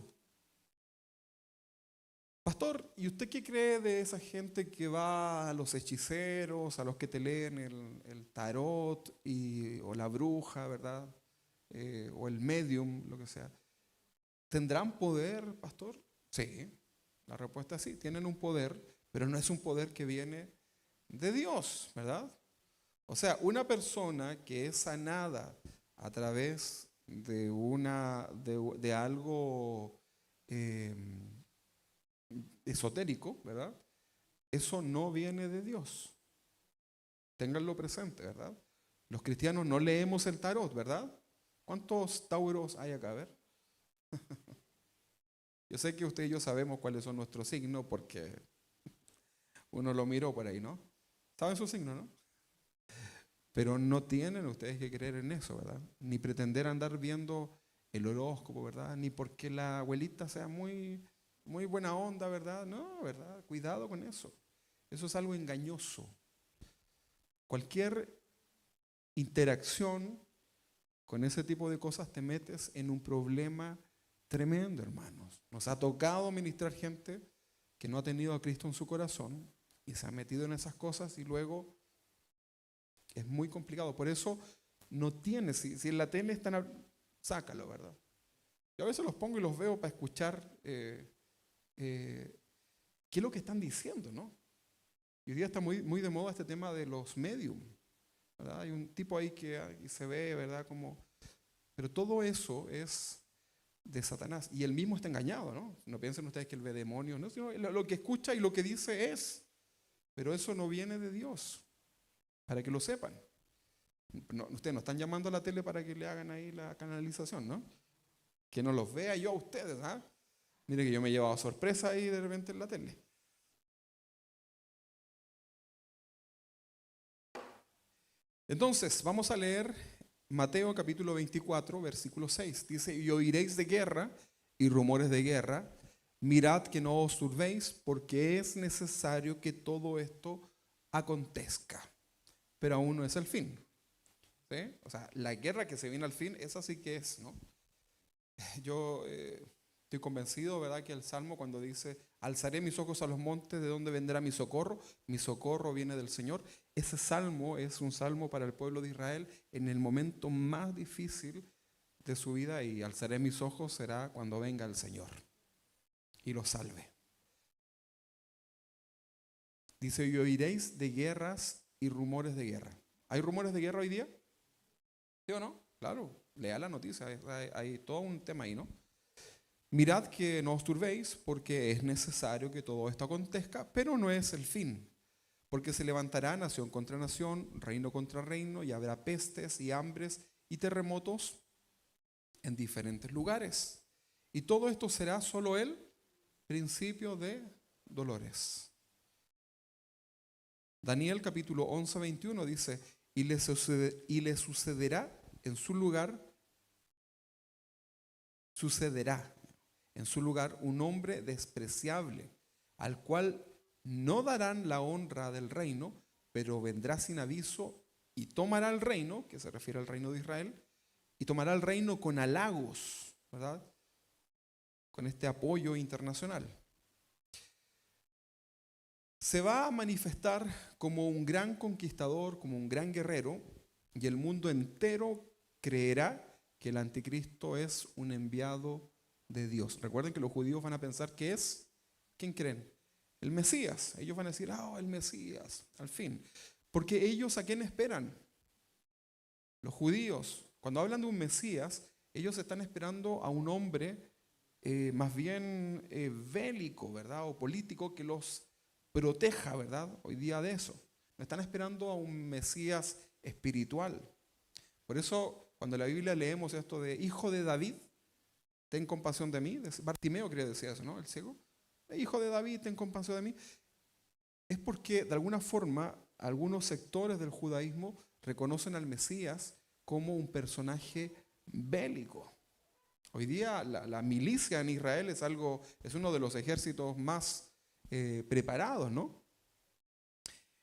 A: Pastor, ¿y usted qué cree de esa gente que va a los hechiceros, a los que te leen el tarot o la bruja, ¿verdad? O el medium, lo que sea? ¿Tendrán poder, pastor? Sí, la respuesta es sí, tienen un poder, pero no es un poder que viene de Dios, ¿verdad? O sea, una persona que es sanada a través de algo esotérico, ¿verdad? Eso no viene de Dios. Ténganlo presente, ¿verdad? Los cristianos no leemos el tarot, ¿verdad? ¿Cuántos tauros hay acá? A ver. Yo sé que usted y yo sabemos cuáles son nuestros signos porque uno lo miró por ahí, ¿no? ¿Saben su signo, no? Pero no tienen ustedes que creer en eso, ¿verdad? Ni pretender andar viendo el horóscopo, ¿verdad? Ni porque la abuelita sea muy buena onda, ¿verdad? No, ¿verdad? Cuidado con eso. Eso es algo engañoso. Cualquier interacción con ese tipo de cosas te metes en un problema tremendo, hermanos. Nos ha tocado ministrar gente que no ha tenido a Cristo en su corazón y se ha metido en esas cosas y luego es muy complicado. Por eso no tiene, si en la tele están, sácalo, ¿verdad? Yo a veces los pongo y los veo para escuchar qué es lo que están diciendo, ¿no? Y hoy día está muy de moda este tema de los medium, ¿verdad? Hay un tipo ahí que se ve, ¿verdad? Pero todo eso es de Satanás. Y él mismo está engañado, ¿no? No piensen ustedes que él ve demonios, ¿no? Sino lo que escucha y lo que dice es. Pero eso no viene de Dios. para que lo sepan. No, ustedes no están llamando a la tele para que le hagan ahí la canalización, ¿no? Que no los vea yo a ustedes, ¿ah? Mire que yo me he llevado sorpresa ahí de repente en la tele. Entonces, vamos a leer Mateo capítulo 24, versículo 6. Dice, y oiréis de guerra y rumores de guerra. Mirad que no os turbéis, porque es necesario que todo esto acontezca. Pero aún no es el fin. ¿Sí? O sea, la guerra que se viene al fin, esa sí que es, ¿no? Yo estoy convencido, ¿verdad?, que el Salmo cuando dice, alzaré mis ojos a los montes, ¿de dónde vendrá mi socorro? Mi socorro viene del Señor. Ese salmo es un salmo para el pueblo de Israel en el momento más difícil de su vida, y alzaré mis ojos será cuando venga el Señor y los salve. Dice, y oiréis de guerras y rumores de guerra. ¿Hay rumores de guerra hoy día? ¿Sí o no? Claro, lea la noticia, hay todo un tema ahí, ¿no? Mirad que no os turbéis, porque es necesario que todo esto acontezca, pero no es el fin. Porque se levantará nación contra nación, reino contra reino, y habrá pestes y hambres y terremotos en diferentes lugares. Y todo esto será solo el principio de dolores. Daniel capítulo 11, 21 dice, y le sucederá en su lugar, un hombre despreciable, al cual no darán la honra del reino, pero vendrá sin aviso y tomará el reino, que se refiere al reino de Israel, y tomará el reino con halagos, ¿verdad? Con este apoyo internacional. Se va a manifestar como un gran conquistador, como un gran guerrero, y el mundo entero creerá que el anticristo es un enviado de Dios. Recuerden que los judíos van a pensar que es, ¿quién creen? El Mesías. Ellos van a decir, el Mesías, al fin. Porque ellos, ¿a quién esperan? Los judíos. Cuando hablan de un Mesías, ellos están esperando a un hombre más bien bélico, ¿verdad? O político que los proteja, ¿verdad? Hoy día de eso. No están esperando a un Mesías espiritual. Por eso, cuando en la Biblia leemos esto de hijo de David, ten compasión de mí. Bartimeo creo que decía eso, ¿no? El ciego. Hijo de David, ten compasión de mí. Es porque de alguna forma algunos sectores del judaísmo reconocen al Mesías como un personaje bélico. Hoy día la milicia en Israel es uno de los ejércitos más preparados, ¿no?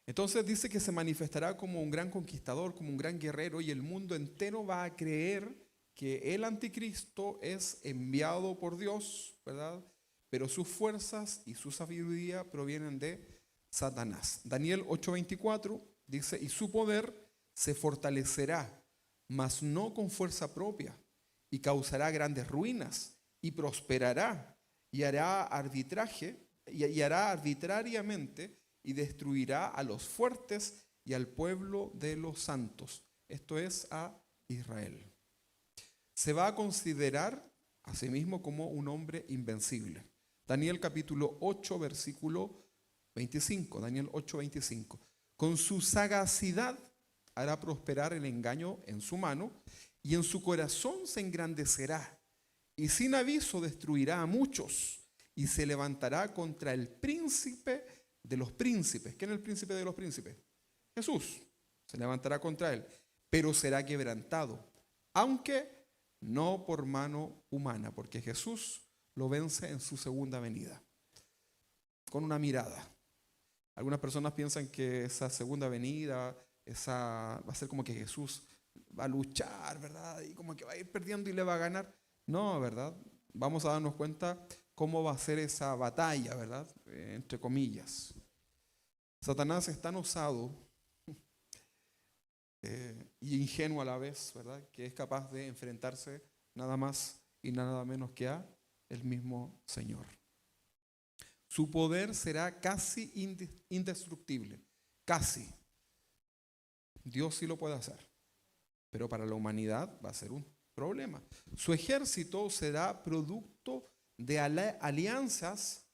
A: Entonces dice que se manifestará como un gran conquistador, como un gran guerrero, y el mundo entero va a creer que el anticristo es enviado por Dios, ¿verdad? Pero sus fuerzas y su sabiduría provienen de Satanás. Daniel 8:24 dice, y su poder se fortalecerá, mas no con fuerza propia, y causará grandes ruinas, y prosperará, y hará arbitrariamente, y destruirá a los fuertes y al pueblo de los santos. Esto es a Israel. Se va a considerar a sí mismo como un hombre invencible. Daniel capítulo 8, versículo 25. Daniel 8, 25. Con su sagacidad hará prosperar el engaño en su mano, y en su corazón se engrandecerá, y sin aviso destruirá a muchos, y se levantará contra el príncipe de los príncipes. ¿Quién es el príncipe de los príncipes? Jesús. Se levantará contra él, pero será quebrantado, aunque no por mano humana, porque Jesús lo vence en su segunda venida, con una mirada. Algunas personas piensan que esa segunda venida, va a ser como que Jesús va a luchar, ¿verdad? Y como que va a ir perdiendo y le va a ganar. No, ¿verdad? Vamos a darnos cuenta cómo va a ser esa batalla, ¿verdad? Entre comillas. Satanás es tan osado y ingenuo a la vez, ¿verdad? Que es capaz de enfrentarse nada más y nada menos que a el mismo Señor. Su poder será casi indestructible, casi. Dios sí lo puede hacer, pero para la humanidad va a ser un problema. Su ejército será producto de alianzas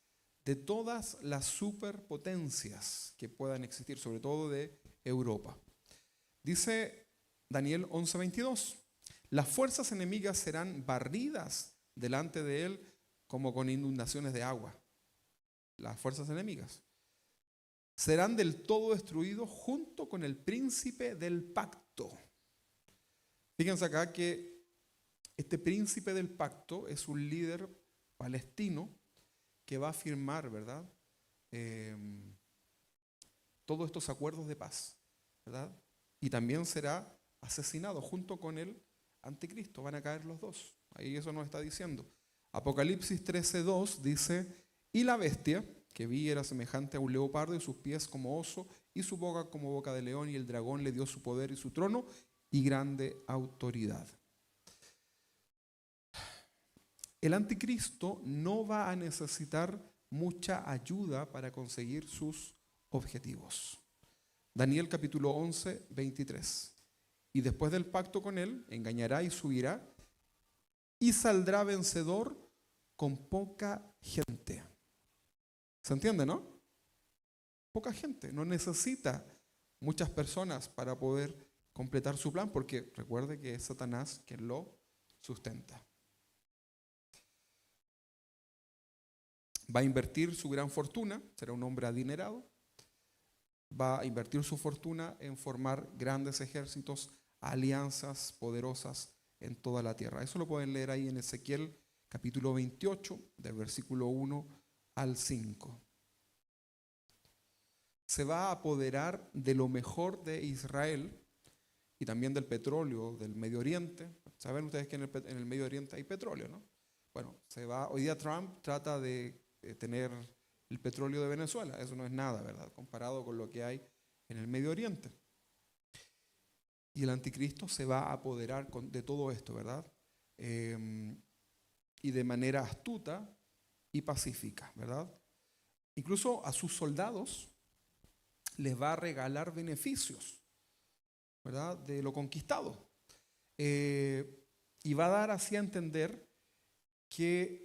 A: de todas las superpotencias que puedan existir, sobre todo de Europa. Dice Daniel 11:22, las fuerzas enemigas serán barridas delante de él como con inundaciones de agua. Las fuerzas enemigas serán del todo destruidos junto con el príncipe del pacto. Fíjense acá que este príncipe del pacto es un líder palestino que va a firmar, ¿verdad? Todos estos acuerdos de paz, ¿verdad? Y también será asesinado junto con el anticristo. Van a caer los dos. Ahí eso nos está diciendo. Apocalipsis 13:2 dice, y la bestia que vi era semejante a un leopardo, y sus pies como oso, y su boca como boca de león, y el dragón le dio su poder y su trono y grande autoridad. El anticristo no va a necesitar mucha ayuda para conseguir sus objetivos. Daniel capítulo 11:23. Y después del pacto con él, engañará y subirá, y saldrá vencedor con poca gente. ¿Se entiende, no? Poca gente, no necesita muchas personas para poder completar su plan, porque recuerde que es Satanás quien lo sustenta. Va a invertir su gran fortuna, será un hombre adinerado, va a invertir su fortuna en formar grandes ejércitos, alianzas poderosas en toda la tierra. Eso lo pueden leer ahí en Ezequiel capítulo 28, del versículo 1 al 5. Se va a apoderar de lo mejor de Israel y también del petróleo del Medio Oriente. Saben ustedes que en el Medio Oriente hay petróleo, ¿no? Bueno, hoy día Trump trata de tener el petróleo de Venezuela. Eso no es nada, ¿verdad? Comparado con lo que hay en el Medio Oriente. Y el anticristo se va a apoderar de todo esto, ¿verdad? Y de manera astuta y pacífica, ¿verdad? Incluso a sus soldados les va a regalar beneficios, ¿verdad? De lo conquistado. Y va a dar así a entender que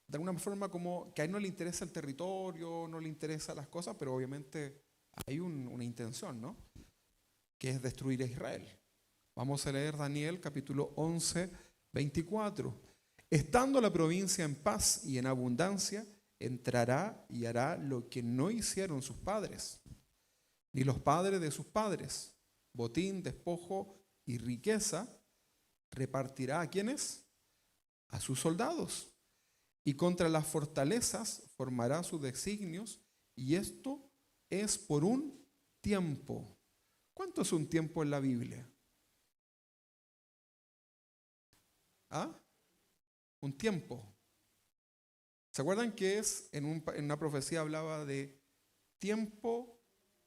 A: de alguna forma como que a él no le interesa el territorio, no le interesan las cosas, pero obviamente hay una intención, ¿no? Que es destruir a Israel. Vamos a leer Daniel capítulo 11:24. Estando la provincia en paz y en abundancia, entrará y hará lo que no hicieron sus padres, ni los padres de sus padres. Botín, despojo y riqueza repartirá ¿a quiénes? A sus soldados. Y contra las fortalezas formará sus designios, y esto es por un tiempo. ¿Cuánto es un tiempo en la Biblia? ¿Ah? Un tiempo. ¿Se acuerdan que en una profecía hablaba de tiempo,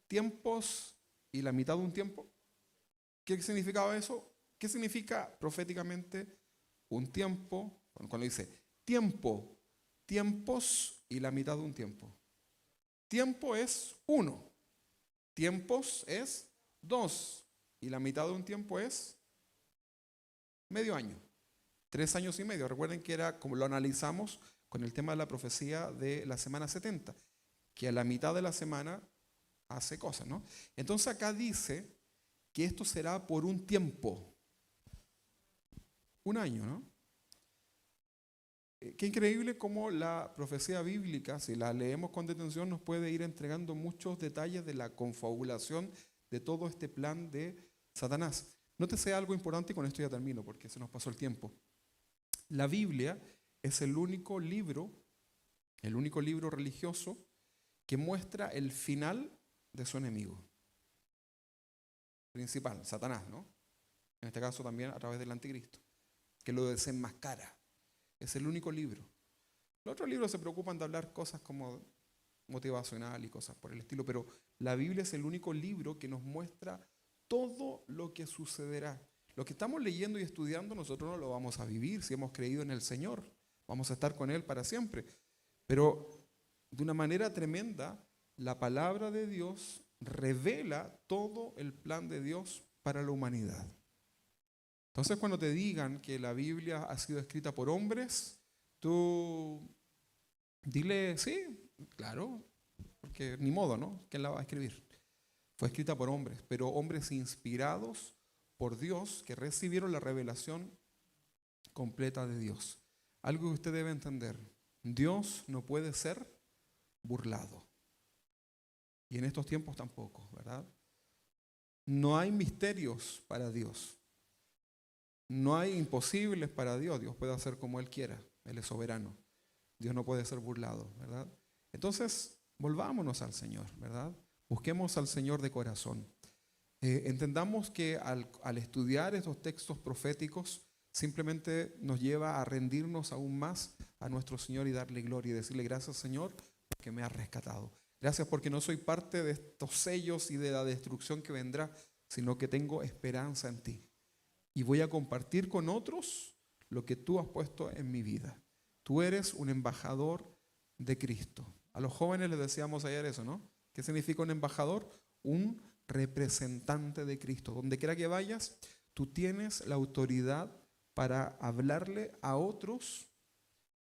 A: tiempos y la mitad de un tiempo? ¿Qué significaba eso? ¿Qué significa proféticamente un tiempo? Cuando dice tiempo, tiempos y la mitad de un tiempo. Tiempo es 1, tiempos es 2 y la mitad de un tiempo es medio año, 3 años y medio. Recuerden que era como lo analizamos con el tema de la profecía de la semana 70, que a la mitad de la semana hace cosas, ¿no? Entonces acá dice que esto será por un tiempo, un año, ¿no? Qué increíble cómo la profecía bíblica, si la leemos con detención, nos puede ir entregando muchos detalles de la confabulación de todo este plan de Satanás. Nótese algo importante y con esto ya termino porque se nos pasó el tiempo. La Biblia es el único libro religioso que muestra el final de su enemigo principal, Satanás, ¿no? En este caso también a través del anticristo, que lo desenmascara. Es el único libro. Los otros libros se preocupan de hablar cosas como motivacional y cosas por el estilo, pero la Biblia es el único libro que nos muestra todo lo que sucederá. Lo que estamos leyendo y estudiando nosotros no lo vamos a vivir si hemos creído en el Señor. Vamos a estar con Él para siempre. Pero de una manera tremenda, la palabra de Dios revela todo el plan de Dios para la humanidad. Entonces, cuando te digan que la Biblia ha sido escrita por hombres, tú dile, sí, claro, porque ni modo, ¿no? ¿Quién la va a escribir? Fue escrita por hombres, pero hombres inspirados por Dios que recibieron la revelación completa de Dios. Algo que usted debe entender: Dios no puede ser burlado. Y en estos tiempos tampoco, ¿verdad? No hay misterios para Dios. No hay imposibles para Dios. Dios puede hacer como Él quiera. Él es soberano. Dios no puede ser burlado, ¿verdad? Entonces, volvámonos al Señor, ¿verdad? Busquemos al Señor de corazón. Entendamos que al estudiar estos textos proféticos, simplemente nos lleva a rendirnos aún más a nuestro Señor y darle gloria y decirle: gracias, Señor, porque me has rescatado. Gracias porque no soy parte de estos sellos y de la destrucción que vendrá, sino que tengo esperanza en ti. Y voy a compartir con otros lo que tú has puesto en mi vida. Tú eres un embajador de Cristo. A los jóvenes les decíamos ayer eso, ¿no? ¿Qué significa un embajador? Un representante de Cristo. Donde quiera que vayas, tú tienes la autoridad para hablarle a otros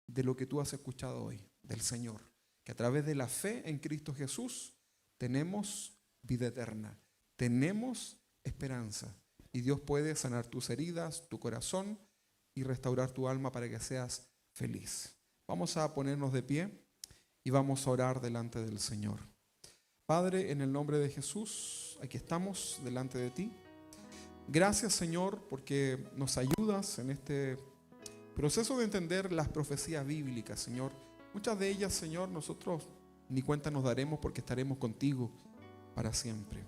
A: de lo que tú has escuchado hoy, del Señor. Que a través de la fe en Cristo Jesús tenemos vida eterna, tenemos esperanza. Y Dios puede sanar tus heridas, tu corazón y restaurar tu alma para que seas feliz. Vamos a ponernos de pie y vamos a orar delante del Señor. Padre, en el nombre de Jesús, aquí estamos delante de ti. Gracias, Señor, porque nos ayudas en este proceso de entender las profecías bíblicas, Señor. Muchas de ellas, Señor, nosotros ni cuenta nos daremos porque estaremos contigo para siempre.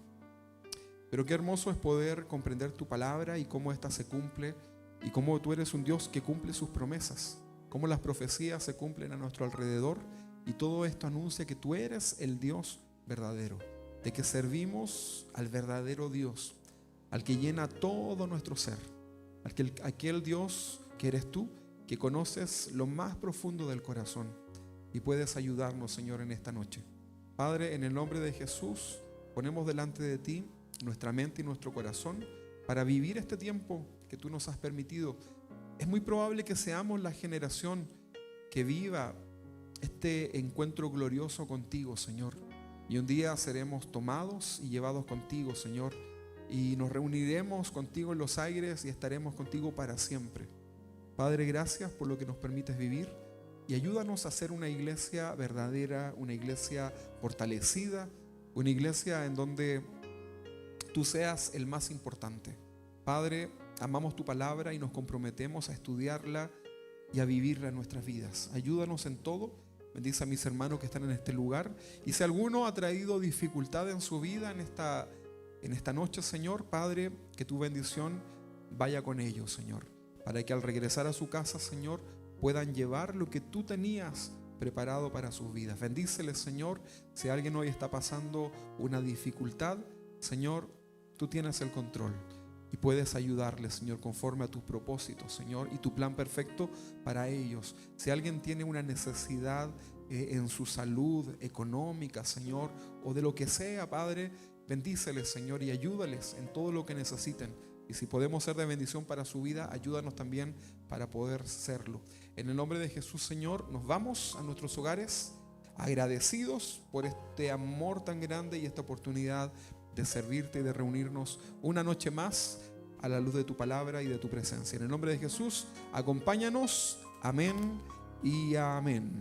A: Pero qué hermoso es poder comprender tu palabra y cómo ésta se cumple y cómo tú eres un Dios que cumple sus promesas, cómo las profecías se cumplen a nuestro alrededor, y todo esto anuncia que tú eres el Dios verdadero, de que servimos al verdadero Dios, al que llena todo nuestro ser, aquel Dios que eres tú, que conoces lo más profundo del corazón y puedes ayudarnos, Señor, en esta noche. Padre, en el nombre de Jesús, ponemos delante de ti nuestra mente y nuestro corazón para vivir este tiempo que tú nos has permitido. Es muy probable que seamos la generación que viva este encuentro glorioso contigo, Señor. Y un día seremos tomados y llevados contigo, Señor, y nos reuniremos contigo en los aires y estaremos contigo para siempre. Padre, gracias por lo que nos permites vivir y ayúdanos a ser una iglesia verdadera, una iglesia fortalecida, una iglesia en donde tú seas el más importante. Padre, amamos tu palabra y nos comprometemos a estudiarla y a vivirla en nuestras vidas. Ayúdanos en todo. Bendice a mis hermanos que están en este lugar. Y si alguno ha traído dificultad en su vida en esta noche, Señor, Padre, que tu bendición vaya con ellos, Señor, para que al regresar a su casa, Señor, puedan llevar lo que tú tenías preparado para sus vidas. Bendíceles, Señor. Si alguien hoy está pasando una dificultad, Señor, tú tienes el control y puedes ayudarles, Señor, conforme a tus propósitos, Señor, y tu plan perfecto para ellos. Si alguien tiene una necesidad en su salud económica, Señor, o de lo que sea, Padre, bendíceles, Señor, y ayúdales en todo lo que necesiten. Y si podemos ser de bendición para su vida, ayúdanos también para poder serlo. En el nombre de Jesús, Señor, nos vamos a nuestros hogares agradecidos por este amor tan grande y esta oportunidad de servirte y de reunirnos una noche más a la luz de tu palabra y de tu presencia. En el nombre de Jesús, acompáñanos. Amén y amén.